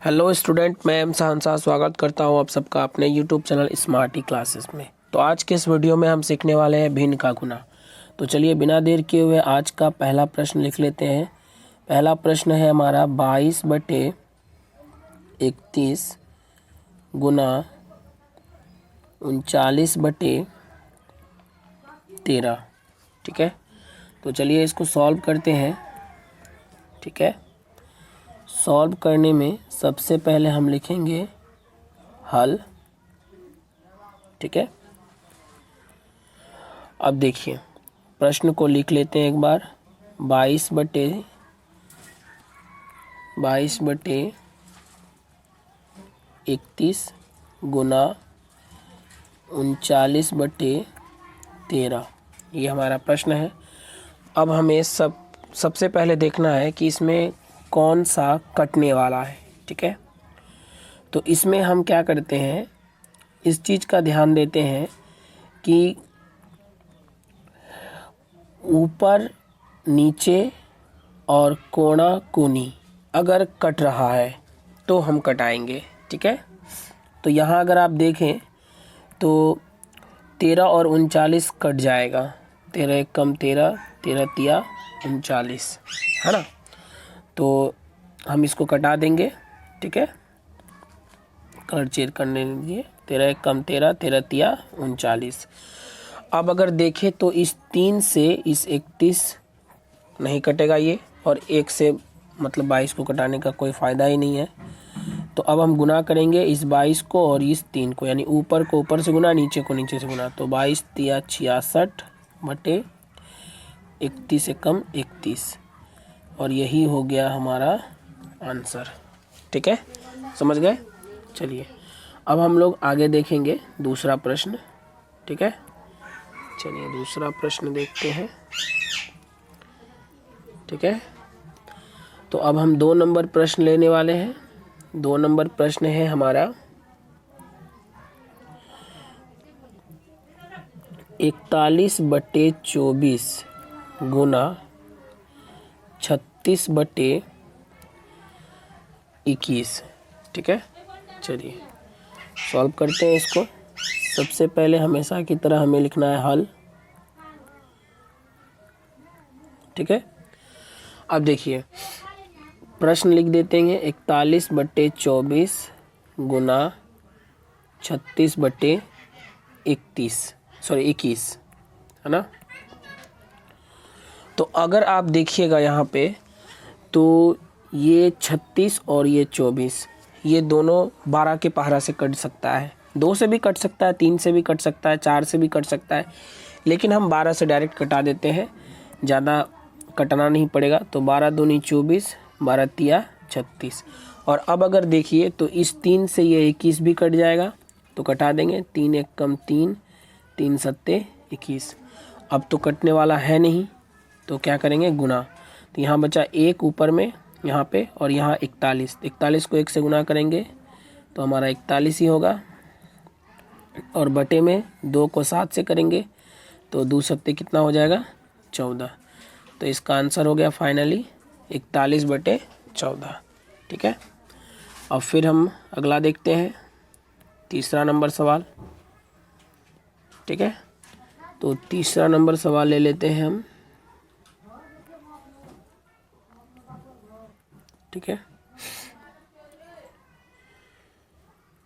Hello student, मैं M सहनसा स्वागत करता हूं आप सबका अपने यूट्यूब चैनल स्मार्टी क्लासेस में। तो आज के इस वीडियो में हम सीखने वाले हैं भिन्न का गुना। तो चलिए बिना देर किए हुए आज का पहला प्रश्न लिख लेते हैं। पहला प्रश्न है हमारा 22/31 गुना 39/13। ठीक है, तो चलिए इसको सॉल्व करते हैं। ठीक है, सॉल्व करने में सबसे पहले हम लिखेंगे हल। ठीक है, अब देखिए प्रश्न को लिख लेते हैं एक बार। 22/31 गुना 39/13, ये हमारा प्रश्न है। अब हमें सबसे पहले देखना है कि इसमें कौन सा कटने वाला है। ठीक है, तो इसमें हम क्या करते हैं, इस चीज़ का ध्यान देते हैं कि ऊपर नीचे और कोना कोनी अगर कट रहा है तो हम कटाएंगे। ठीक है, तो यहाँ अगर आप देखें तो 13 और 39 कट जाएगा। 13 एक कम 13, 13 तिया 39, है ना। तो हम इसको कटा देंगे। ठीक है, कलर चेंज करने दीजिए। 13 एक कम 13, 13 तिया 39। अब अगर देखें तो इस 3 से इस 31 नहीं कटेगा ये, और 1 से मतलब 22 को कटाने का कोई फ़ायदा ही नहीं है। तो अब हम गुना करेंगे इस 22 को और इस 3 को, यानी ऊपर को ऊपर से गुना, नीचे को नीचे से गुना। तो 22 तिया 66/31 से कम 31, और यही हो गया हमारा आंसर। ठीक है, समझ गए। चलिए अब हम लोग आगे देखेंगे दूसरा प्रश्न। ठीक है, चलिए दूसरा प्रश्न देखते हैं। ठीक है, तो अब हम 2 नंबर प्रश्न लेने वाले हैं। 2 नंबर प्रश्न है हमारा 41/24 गुना 36/21। ठीक है, चलिए सॉल्व करते हैं इसको। सबसे पहले हमेशा की तरह हमें लिखना है हल। ठीक है, अब देखिए प्रश्न लिख देते हैं 41/24 गुना 36/21, है ना। तो अगर आप देखिएगा यहाँ पे तो ये 36 और ये 24, ये दोनों 12 के पहरा से कट सकता है। 2 से भी कट सकता है, 3 से भी कट सकता है, 4 से भी कट सकता है, लेकिन हम 12 से डायरेक्ट कटा देते हैं, ज़्यादा कटना नहीं पड़ेगा। तो 12 दूनी 24, 12 तिया 36। और अब अगर देखिए तो इस 3 से ये 21 भी कट जाएगा, तो कटा देंगे। 3 एक कम 3, 3 सत्ते 21। अब तो कटने वाला है नहीं, तो क्या करेंगे, गुना। तो यहाँ बचा 1 ऊपर में यहाँ पे, और यहाँ 41। 41 को 1 से गुना करेंगे तो हमारा 41 ही होगा, और बटे में 2 को 7 से करेंगे तो 2 सत्ते कितना हो जाएगा, 14। तो इसका आंसर हो गया फाइनली 41/14। ठीक है, अब फिर हम अगला देखते हैं, तीसरा नंबर सवाल। ठीक है, तो तीसरा नंबर सवाल ले लेते हैं हम। ठीक है,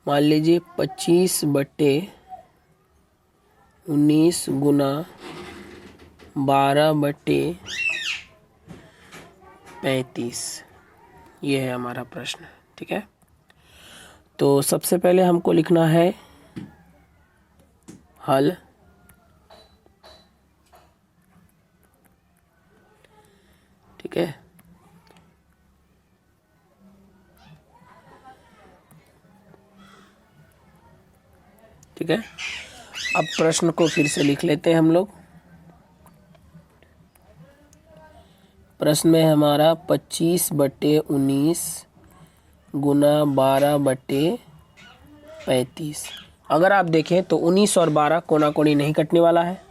मान लीजिए 25/19 गुना 12/35, ये है हमारा प्रश्न। ठीक है, तो सबसे पहले हमको लिखना है हल। ठीक है, ठीक है, अब प्रश्न को फिर से लिख लेते हैं हम लोग। प्रश्न में हमारा 25/19 गुना 12/35। अगर आप देखें तो 19 और 12 कोना कोनी नहीं कटने वाला है,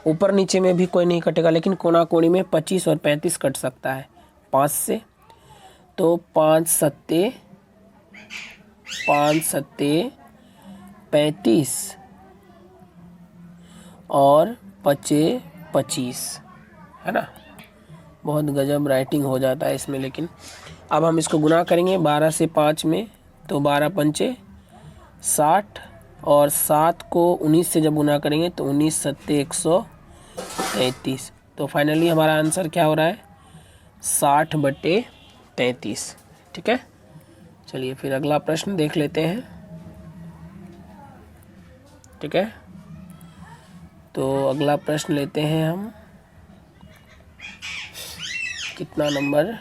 ऊपर नीचे में भी कोई नहीं कटेगा, लेकिन कोना कोनी में 25 और 35 कट सकता है 5 से। तो 5 सत्ते 5 सत्ते 35 और 5 25, है ना। बहुत गजब राइटिंग हो जाता है इसमें। लेकिन अब हम इसको गुना करेंगे 12 से 5 में, तो 12 पंचे 60 और 7 को 19 से जब गुना करेंगे तो 19 सत्ते 133। तो फाइनली हमारा आंसर क्या हो रहा है, 60/33। ठीक है, चलिए फिर अगला प्रश्न देख लेते हैं। ठीक है, तो अगला प्रश्न लेते हैं हम, कितना नंबर,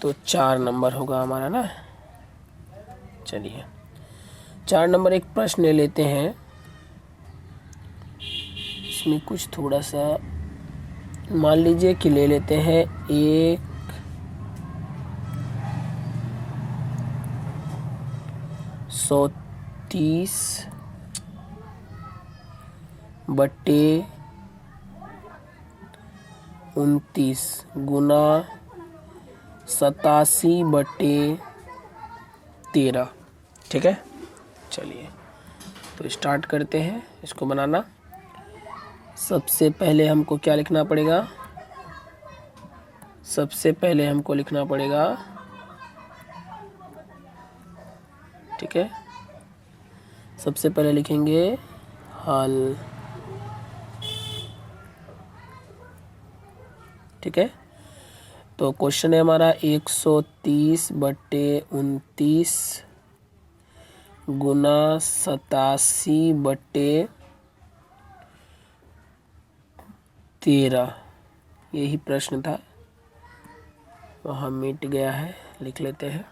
तो 4 नंबर होगा हमारा ना। चलिए 4 नंबर एक प्रश्न ले लेते हैं। इसमें कुछ थोड़ा सा मान लीजिए कि ले लेते हैं 130/29 गुना 87/13। ठीक है, चलिए तो स्टार्ट करते हैं इसको बनाना। सबसे पहले हमको क्या लिखना पड़ेगा, सबसे पहले हमको लिखना पड़ेगा, ठीक है, सबसे पहले लिखेंगे हल। ठीक है, तो क्वेश्चन है हमारा 130/29 गुना 87/13, यही प्रश्न था, वहाँ मिट गया है, लिख लेते हैं।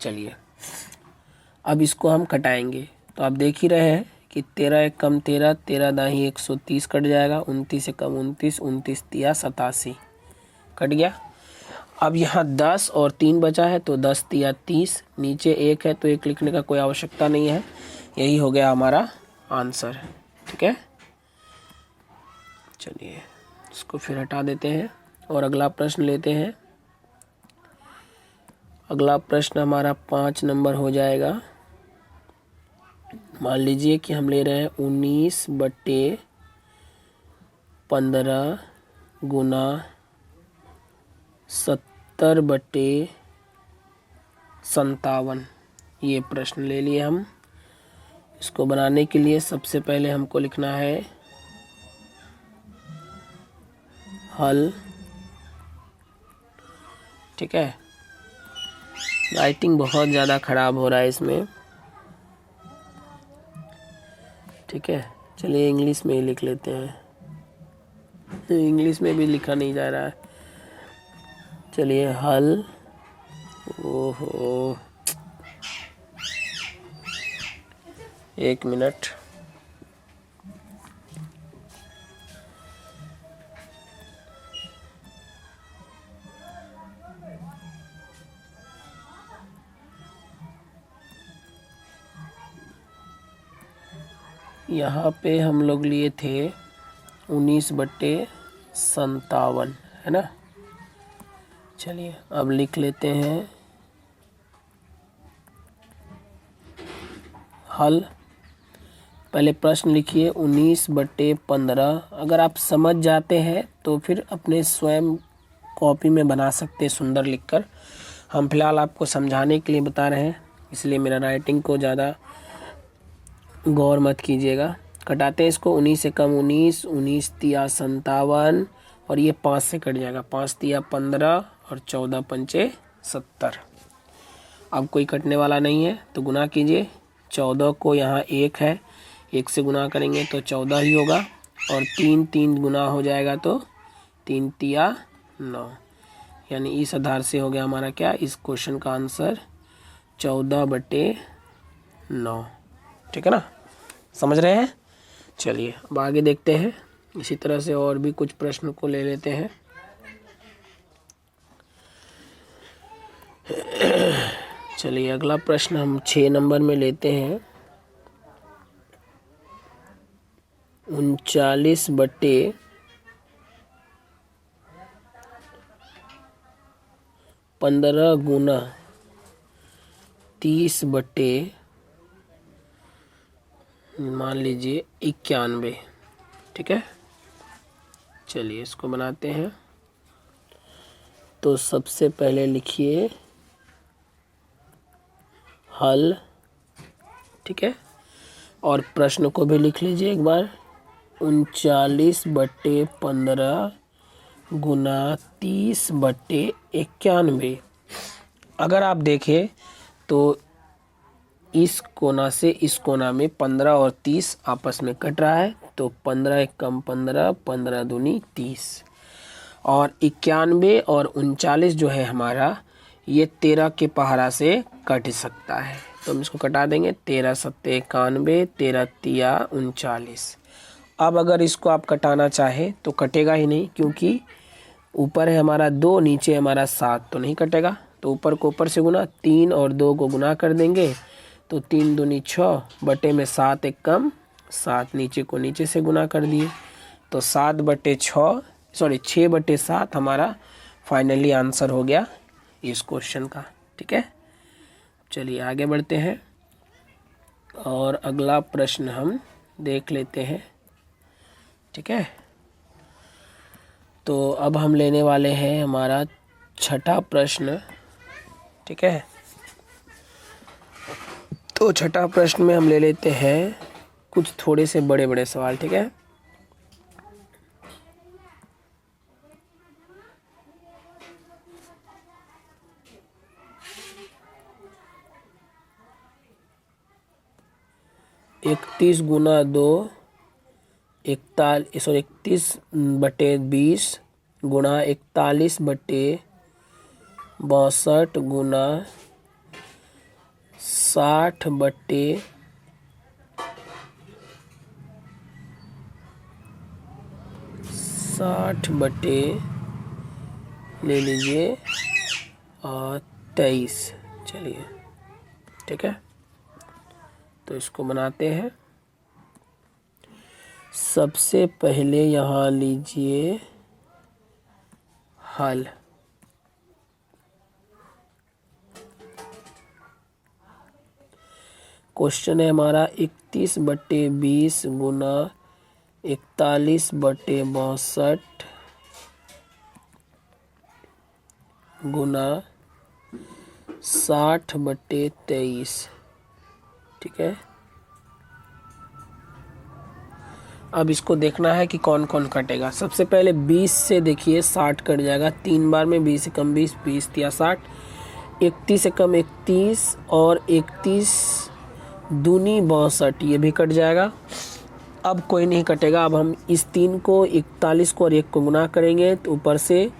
चलिए अब इसको हम कटाएंगे। तो आप देख ही रहे हैं कि 13 एक कम 13, 13 दाही 130 कट जाएगा, 29 एक कम 29, 29 तिया 87 कट गया। अब यहाँ 10 और 3 बचा है, तो 10 तिया 30, नीचे 1 है तो 1 लिखने का कोई आवश्यकता नहीं है, यही हो गया हमारा आंसर। ठीक है, चलिए इसको फिर हटा देते हैं और अगला प्रश्न लेते हैं। अगला प्रश्न हमारा 5 नंबर हो जाएगा। मान लीजिए कि हम ले रहे हैं 19/15 गुना 70/57, ये प्रश्न ले लिए हम। इसको बनाने के लिए सबसे पहले हमको लिखना है हल। ठीक है, राइटिंग बहुत ज़्यादा ख़राब हो रहा है इसमें। ठीक है, चलिए इंग्लिश में ही लिख लेते हैं, तो इंग्लिश में भी लिखा नहीं जा रहा है। चलिए हल, ओहो 1 मिनट, यहाँ पे हम लोग लिए थे 19/57, है ना। चलिए अब लिख लेते हैं हल। पहले प्रश्न लिखिए 19/15। अगर आप समझ जाते हैं तो फिर अपने स्वयं कॉपी में बना सकते हैं सुंदर लिखकर। हम फिलहाल आपको समझाने के लिए बता रहे हैं, इसलिए मेरा राइटिंग को ज़्यादा गौर मत कीजिएगा। कटाते हैं इसको, 19 से कम 19, 19 तिया 57 और ये 5 से कट जाएगा, 5 तिया 15 और 14 पंचे 70। अब कोई कटने वाला नहीं है तो गुना कीजिए। 14 को यहाँ 1 है, 1 से गुना करेंगे तो 14 ही होगा, और 3 3 गुना हो जाएगा तो 3 तिया 9, यानी इस आधार से हो गया हमारा क्या, इस क्वेश्चन का आंसर 14/9। ठीक है ना, समझ रहे हैं। चलिए अब आगे देखते हैं, इसी तरह से और भी कुछ प्रश्न को ले लेते हैं। चलिए अगला प्रश्न हम 6 नंबर में लेते हैं। 39/15 गुना 30 बटे मान लीजिए 91, ठीक है। चलिए इसको बनाते हैं। तो सबसे पहले लिखिए हल, ठीक है, और प्रश्न को भी लिख लीजिए एक बार। 39/15 गुना 30/91। अगर आप देखें तो इस कोना से इस कोना में 15 और 30 आपस में कट रहा है, तो 15 एक कम 15, 15 दूनी 30, और 91 और 39 जो है हमारा, ये 13 के पहाड़ा से कट सकता है। तो हम इसको कटा देंगे। 13 सत्ते 91, 13 तिया 39। अब अगर इसको आप कटाना चाहे तो कटेगा ही नहीं, क्योंकि ऊपर है हमारा 2, नीचे हमारा 7, तो नहीं कटेगा। तो ऊपर को ऊपर से गुना, 3 और 2 को गुना कर देंगे, तो 3 दूनी 6 बटे में 7 एक कम 7, नीचे को नीचे से गुना कर दिए, तो 6/7 हमारा फाइनली आंसर हो गया इस क्वेश्चन का, ठीक है। चलिए आगे बढ़ते हैं और अगला प्रश्न हम देख लेते हैं, ठीक है। तो अब हम लेने वाले हैं हमारा छठा प्रश्न, ठीक है। तो छठा प्रश्न में हम ले लेते हैं कुछ थोड़े से बड़े बड़े सवाल, ठीक है। इकतीस गुना 2 31/20 गुना 41/62 गुना 60/60 ले लीजिए 23। चलिए ठीक है, तो इसको बनाते हैं। सबसे पहले यहाँ लीजिए हल। क्वेश्चन है हमारा 31/20 गुना 41/62 गुना 60/23, ठीक है। अब इसको देखना है कि कौन कौन कटेगा। सबसे पहले 20 से देखिए 60 कट जाएगा 3 बार में, 20 से कम 20, 20 या 60, 31 से कम 31 और 31 दूनी 62, ये भी कट जाएगा। अब कोई नहीं कटेगा। अब हम इस 3 को 41 को और 1 को गुना करेंगे तो ऊपर से,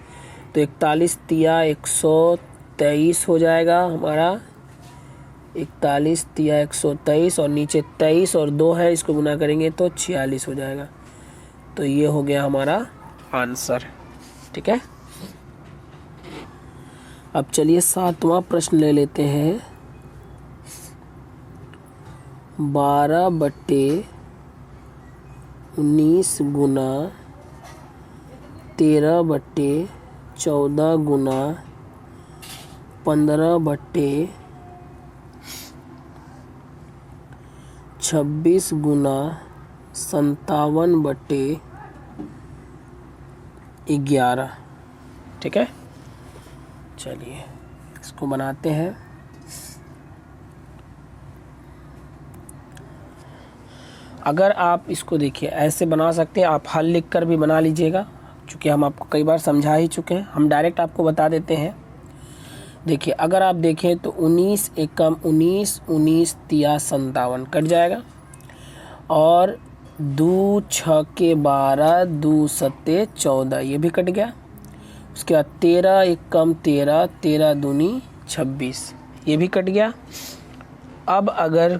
तो 41 तिया 123 हो जाएगा हमारा, 41 तिया 123, और नीचे 23 और 2 है, इसको गुना करेंगे तो 46 हो जाएगा। तो ये हो गया हमारा आंसर, ठीक है। अब चलिए 7वां प्रश्न ले लेते हैं। 12/19 गुना 13/14 गुना 15/26 गुना 57/11, ठीक है। चलिए इसको बनाते हैं। अगर आप इसको देखिए ऐसे बना सकते हैं, आप हल लिख कर भी बना लीजिएगा, क्योंकि हम आपको कई बार समझा ही चुके हैं। हम डायरेक्ट आपको बता देते हैं। देखिए अगर आप देखें तो 19 एकम 19, 19 तिया 57 कट जाएगा, और 2 6 12, 2 सत्ते 14, ये भी कट गया। उसके बाद 13 एकम 13, 13 दूनी 26, ये भी कट गया। अब अगर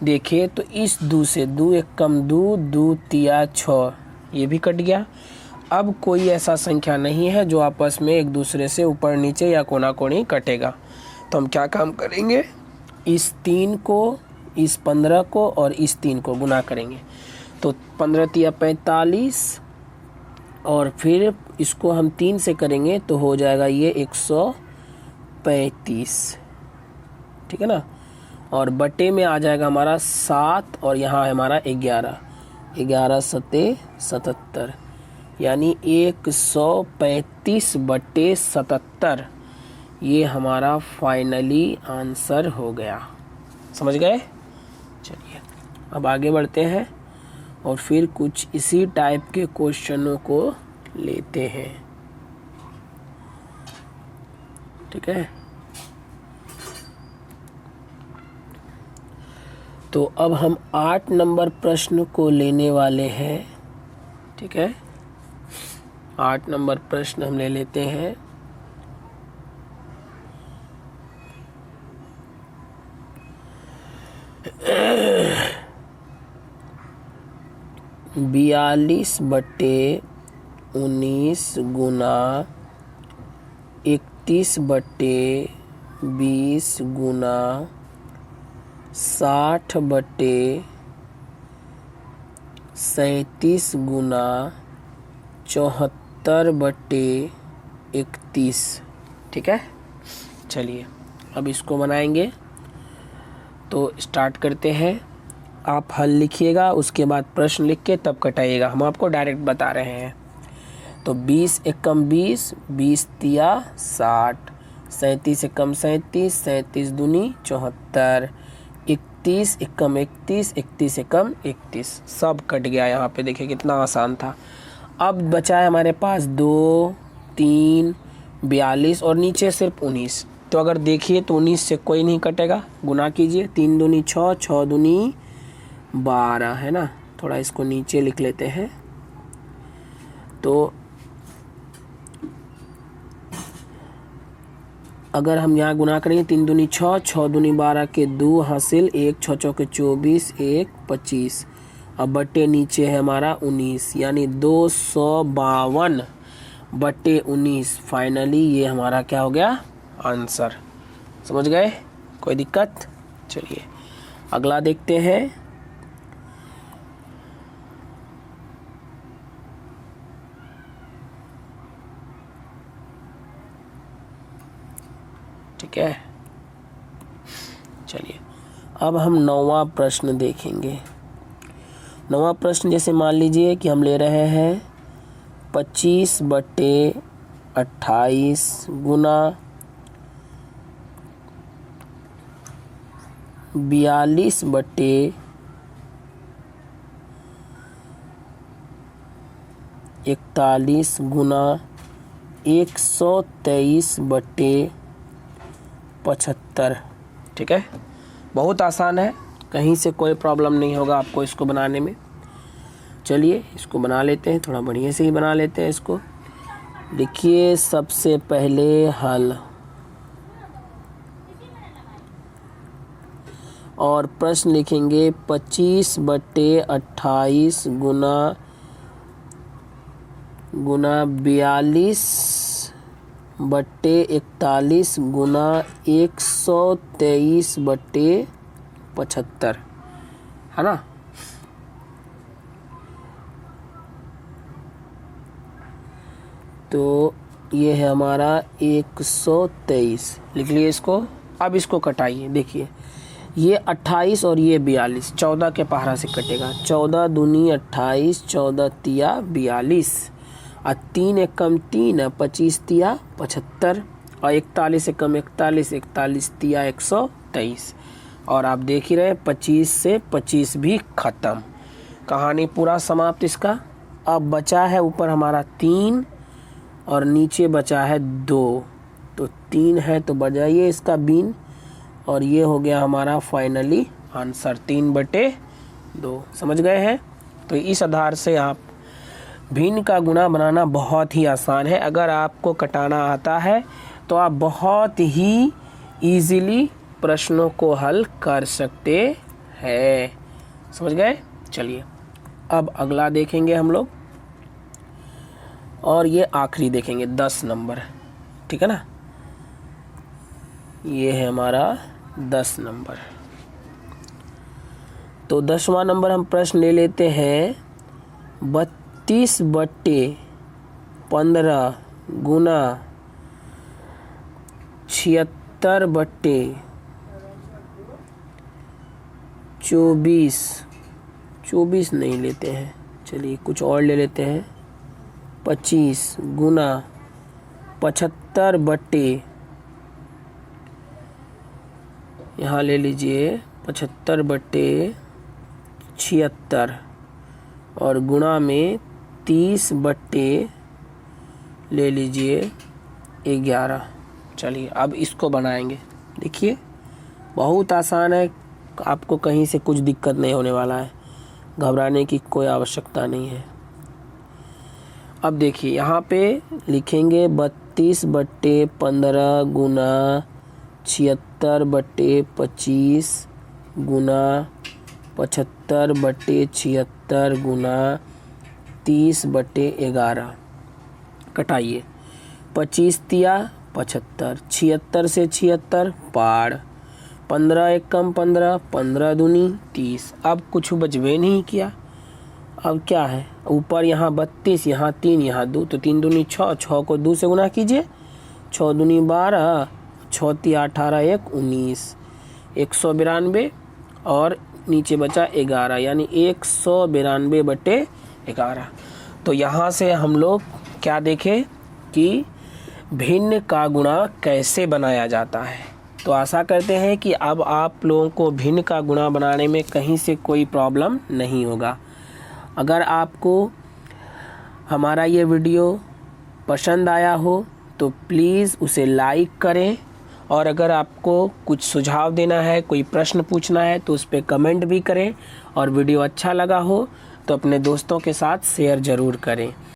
देखिए तो इस 2 से 2 एकम 2, 2 तिया 6, ये भी कट गया। अब कोई ऐसा संख्या नहीं है जो आपस में एक दूसरे से ऊपर नीचे या कोना कोनी कटेगा। तो हम क्या काम करेंगे, इस 3 को, इस 15 को और इस 3 को गुना करेंगे, तो 15 तिया 45, और फिर इसको हम 3 से करेंगे तो हो जाएगा ये 135, ठीक है ना। और बटे में आ जाएगा हमारा 7 और यहाँ है हमारा 11, 11 सते 77, यानी 135/77 ये हमारा फाइनली आंसर हो गया। समझ गए। चलिए अब आगे बढ़ते हैं और फिर कुछ इसी टाइप के क्वेश्चनों को लेते हैं। ठीक है, तो अब हम 8 नंबर प्रश्न को लेने वाले हैं। ठीक है, 8 नंबर प्रश्न हम ले लेते हैं। बयालीस बटे 19 गुना 31 बटे 20 गुना 60 बटे 37 गुना 74 बटे 31। ठीक है, चलिए अब इसको बनाएंगे। तो स्टार्ट करते हैं। आप हल लिखिएगा, उसके बाद प्रश्न लिख के तब कटाइएगा, हम आपको डायरेक्ट बता रहे हैं। तो 20 एकम 20, 20 तिया 60, 37 एकम 37, 37 दूनी 74, 31 एकम 31, 31 एकम 31, सब कट गया। यहाँ पे देखिए कितना आसान था। अब बचा है हमारे पास 2, 3, 42 और नीचे सिर्फ 19। तो अगर देखिए तो 19 से कोई नहीं कटेगा, गुना कीजिए। 3 दूनी 6, 6 दूनी 12 है ना। थोड़ा इसको नीचे लिख लेते हैं। तो अगर हम यहाँ गुना करेंगे 3 दूनी 6, 6 दूनी 12 के 2 हासिल, 1 6 चौके 24, 1 25। अब बटे नीचे है हमारा 19, यानी 252 बटे 19 फाइनली ये हमारा क्या हो गया आंसर। समझ गए, कोई दिक्कत। चलिए अगला देखते हैं। ठीक है, चलिए अब हम 9वां प्रश्न देखेंगे। 9वां प्रश्न जैसे मान लीजिए कि हम ले रहे हैं 25 बटे 28 गुना 42 बटे 41 गुना 123 बटे 75। ठीक है, बहुत आसान है, कहीं से कोई प्रॉब्लम नहीं होगा आपको इसको बनाने में। चलिए इसको बना लेते हैं, थोड़ा बढ़िया से ही बना लेते हैं इसको। लिखिए सबसे पहले हल और प्रश्न लिखेंगे 25 बटे 28 गुना 42 बटे 41 गुना 123 बटे 75, है ना। तो ये है हमारा 123, लिख लिए इसको। अब इसको कटाइए, देखिए ये 28 और ये 42 14 के पहाड़ा से कटेगा। 14 दूनी 28, 14 तिया 42 और 3 एकम 3, 25 तिया 75 और 41 एकम 41, 41 तिया 123। और आप देख ही रहे 25 से 25 भी ख़त्म, कहानी पूरा समाप्त इसका। अब बचा है ऊपर हमारा 3 और नीचे बचा है 2। तो 3 है तो बजाइए इसका बीन और ये हो गया हमारा फाइनली आंसर 3/2। समझ गए हैं। तो इस आधार से आप भिन्न का गुना बनाना बहुत ही आसान है। अगर आपको कटाना आता है तो आप बहुत ही इजीली प्रश्नों को हल कर सकते हैं। समझ गए। चलिए अब अगला देखेंगे हम लोग और ये आखिरी देखेंगे 10 नंबर। ठीक है ना, ये है हमारा 10 नंबर। तो 10वां नंबर हम प्रश्न ले लेते हैं 32 बटे 15 गुना 76 बटे 24, 24 नहीं लेते हैं, चलिए कुछ और ले लेते हैं। 25 गुना 75 बट्टे, यहाँ ले लीजिए 75 बट्टे 76 और गुणा में 30 बट्टे ले लीजिए 11। चलिए अब इसको बनाएंगे। देखिए बहुत आसान है, आपको कहीं से कुछ दिक्कत नहीं होने वाला है, घबराने की कोई आवश्यकता नहीं है। अब देखिए यहाँ पे लिखेंगे 32 बट्टे 15 गुना 76 बट्टे 25 गुना 75 बट्टे 76 गुना 30 बट्टे 11। कटाइए, 25 तिया 75, 76 से 76 पार, 15 एक कम 15, 15 दूनी 30। अब कुछ बचवे नहीं किया, अब क्या है, ऊपर यहाँ 32, यहाँ 3, यहाँ 2, तो 3 दूनी 6, 6 को 2 से गुना कीजिए, 6 दूनी 12, 6 तिया 18, 1 19, 192 और नीचे बचा 11, यानी 192 बट्टे 11। तो यहाँ से हम लोग क्या देखें कि भिन्न का गुणा कैसे बनाया जाता है। तो आशा करते हैं कि अब आप लोगों को भिन्न का गुणा बनाने में कहीं से कोई प्रॉब्लम नहीं होगा। अगर आपको हमारा ये वीडियो पसंद आया हो तो प्लीज़ उसे लाइक करें, और अगर आपको कुछ सुझाव देना है, कोई प्रश्न पूछना है तो उस पर कमेंट भी करें, और वीडियो अच्छा लगा हो तो अपने दोस्तों के साथ शेयर ज़रूर करें।